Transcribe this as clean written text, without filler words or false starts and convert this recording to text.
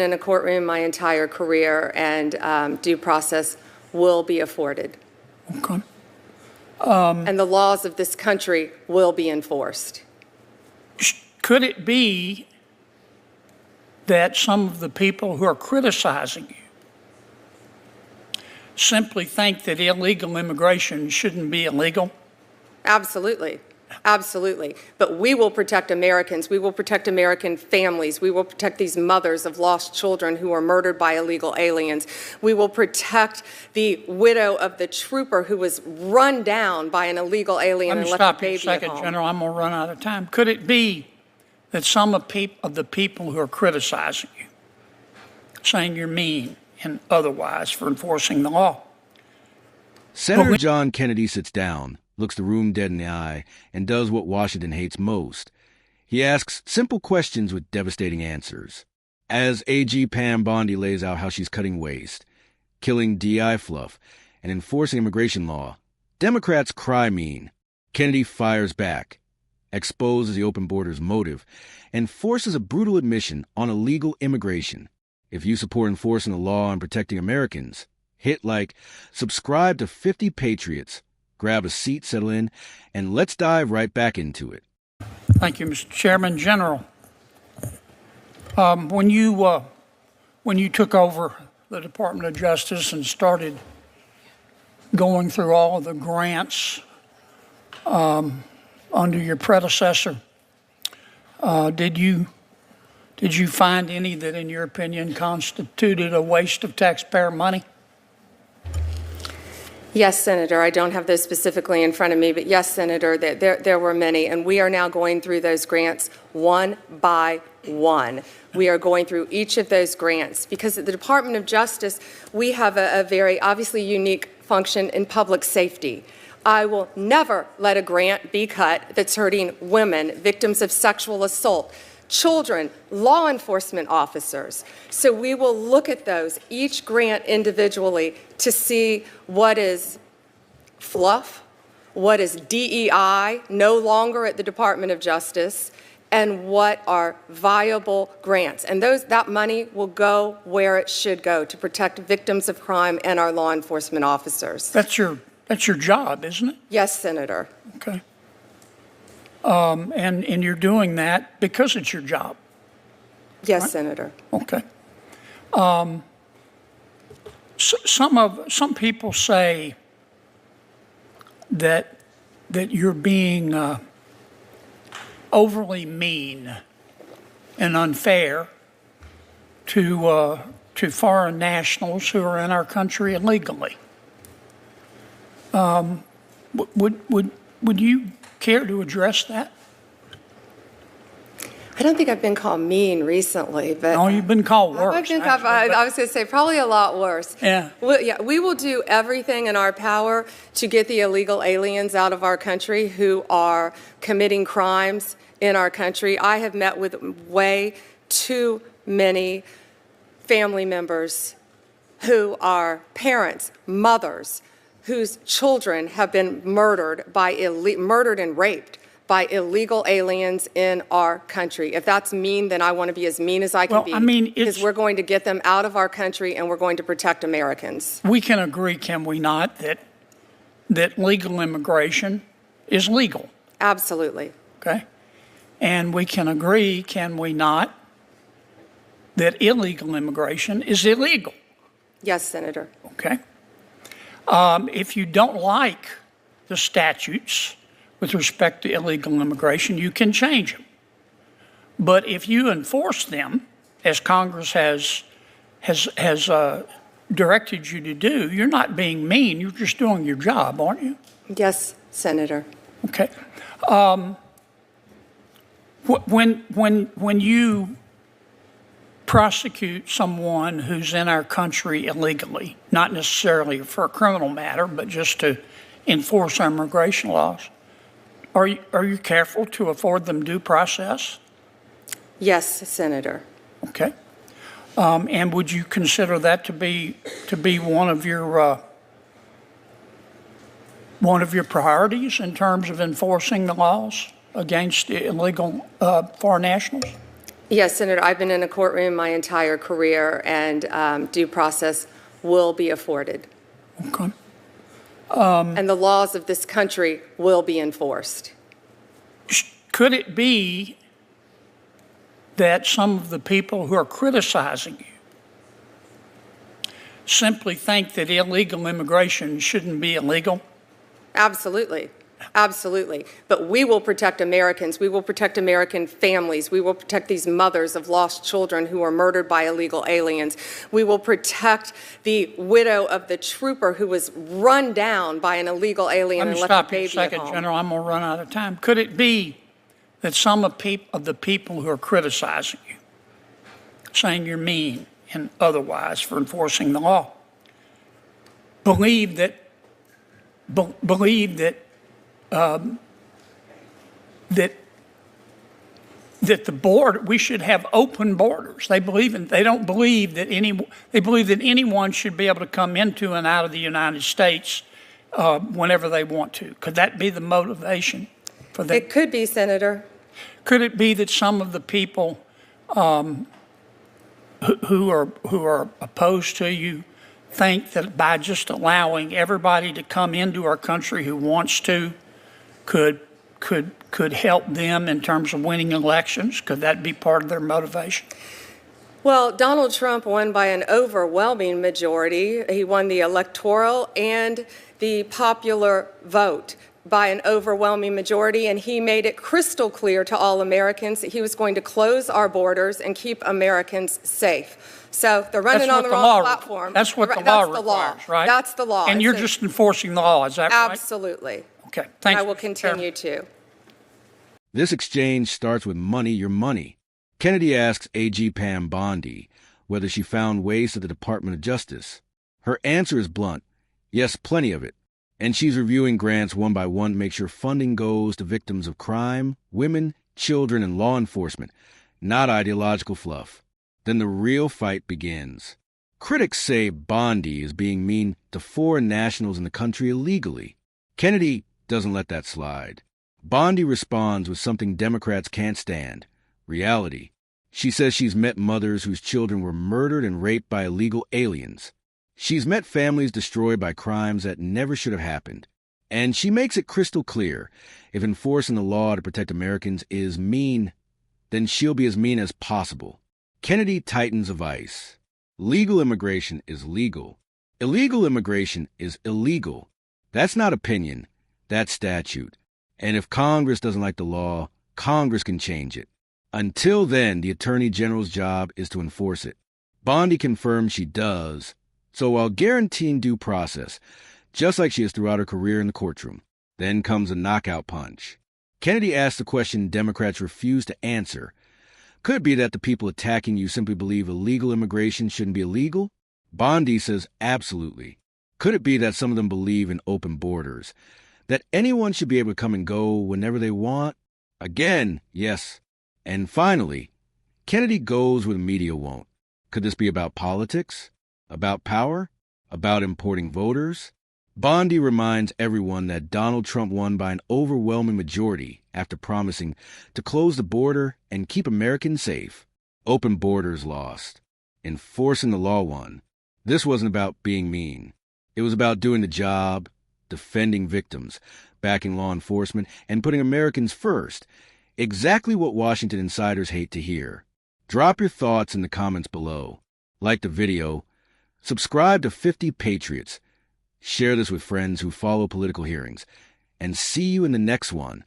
in a courtroom my entire career, and due process will be afforded. Okay. And the laws of this country will be enforced. Could it be that some of the people who are criticizing you simply think that illegal immigration shouldn't be illegal? Absolutely. Absolutely. But we will protect Americans. We will protect American families. We will protect these mothers of lost children who are murdered by illegal aliens. We will protect the widow of the trooper who was run down by an illegal alien and left a baby at home. Let me stop you a second, General. I'm going to run out of time. Could it be that some of the people who are criticizing you, saying you're mean and otherwise for enforcing the law? Senator John Kennedy sits down, looks the room dead in the eye, and does what Washington hates most. He asks simple questions with devastating answers. As AG Pam Bondi lays out how she's cutting waste, killing DI fluff, and enforcing immigration law, Democrats cry mean. Kennedy fires back, exposes the open borders motive, and forces a brutal admission on illegal immigration. If you support enforcing the law and protecting Americans, hit like, subscribe to 50 Patriots, grab a seat, settle in, and let's dive right back into it. Thank you, Mr. Chairman. General, when you took over the Department of Justice and started going through all of the grants under your predecessor, did you find any that, in your opinion, constituted a waste of taxpayer money? Yes, Senator. I don't have those specifically in front of me, but yes, Senator, there were many, and we are now going through those grants one by one. We are going through each of those grants because at the Department of Justice, we have a very obviously unique function in public safety. I will never let a grant be cut that's hurting women, victims of sexual assault, children, law enforcement officers. So we will look at those, each grant individually, to see what is fluff, what is DEI, no longer at the Department of Justice, and what are viable grants. And that money will go where it should go, to protect victims of crime and our law enforcement officers. That's your job, isn't it? Yes, Senator. Okay. And you're doing that because it's your job. Yes, right? Senator. Okay. Some people say that you're being overly mean and unfair to foreign nationals who are in our country illegally. Would you care to address that? I don't think I've been called mean recently, but no, you've been called worse. I was going to say probably a lot worse. Yeah. We will do everything in our power to get the illegal aliens out of our country who are committing crimes in our country. I have met with way too many family members who are parents, mothers, whose children have been murdered and raped by illegal aliens in our country. If that's mean, then I want to be as mean as I can be. Because we're going to get them out of our country and we're going to protect Americans. We can agree, can we not, that legal immigration is legal? Absolutely. Okay. And we can agree, can we not, that illegal immigration is illegal? Yes, Senator. Okay. If you don't like the statutes with respect to illegal immigration, you can change them. But if you enforce them, as Congress has directed you to do, you're not being mean. You're just doing your job, aren't you? Yes, Senator. Okay. When you prosecute someone who's in our country illegally, not necessarily for a criminal matter, but just to enforce our immigration laws, are you careful to afford them due process? Yes, Senator. Okay. And would you consider that to be one of your priorities in terms of enforcing the laws against illegal foreign nationals? Yes, Senator, I've been in a courtroom my entire career, and due process will be afforded. Okay. And the laws of this country will be enforced. Could it be that some of the people who are criticizing you simply think that illegal immigration shouldn't be illegal? Absolutely. Absolutely. But we will protect Americans. We will protect American families. We will protect these mothers of lost children who are murdered by illegal aliens. We will protect the widow of the trooper who was run down by an illegal alien and left a baby at home. Let me stop you a second, General. I'm going to run out of time. Could it be that some of the people who are criticizing you, saying you're mean and otherwise for enforcing the law, believe that the board, we should have open borders. They believe that anyone should be able to come into and out of the United States whenever they want to. Could that be the motivation for that? It could be, Senator. Could it be that some of the people who are opposed to you think that by just allowing everybody to come into our country who wants to could help them in terms of winning elections? Could that be part of their motivation? Well, Donald Trump won by an overwhelming majority. He won the electoral and the popular vote by an overwhelming majority, and he made it crystal clear to all Americans that he was going to close our borders and keep Americans safe. So they're running on the wrong platform. That's what the law requires, right? That's the law. And you're just enforcing the law, is that right? Absolutely. Okay, thank you. I will continue to. This exchange starts with money, your money. Kennedy asks AG Pam Bondi whether she found waste at the Department of Justice. Her answer is blunt: yes, plenty of it. And she's reviewing grants one by one to make sure funding goes to victims of crime, women, children, and law enforcement, not ideological fluff. Then the real fight begins. Critics say Bondi is being mean to foreign nationals in the country illegally. Kennedy doesn't let that slide. Bondi responds with something Democrats can't stand: reality. She says she's met mothers whose children were murdered and raped by illegal aliens. She's met families destroyed by crimes that never should have happened. And she makes it crystal clear, if enforcing the law to protect Americans is mean, then she'll be as mean as possible. Kennedy tightens a vice. Legal immigration is legal. Illegal immigration is illegal. That's not opinion. That's statute. And if Congress doesn't like the law, Congress can change it. Until then, the Attorney General's job is to enforce it. Bondi confirms she does, so while guaranteeing due process, just like she has throughout her career in the courtroom, then comes a knockout punch. Kennedy asks the question Democrats refuse to answer. Could it be that the people attacking you simply believe illegal immigration shouldn't be illegal? Bondi says absolutely. Could it be that some of them believe in open borders, that anyone should be able to come and go whenever they want? Again, yes. And finally, Kennedy goes where the media won't. Could this be about politics? About power? About importing voters? Bondi reminds everyone that Donald Trump won by an overwhelming majority after promising to close the border and keep Americans safe. Open borders lost. Enforcing the law won. This wasn't about being mean. It was about doing the job, defending victims, backing law enforcement, and putting Americans first. Exactly what Washington insiders hate to hear. Drop your thoughts in the comments below. Like the video. Subscribe to 50 Patriots. Share this with friends who follow political hearings. And see you in the next one.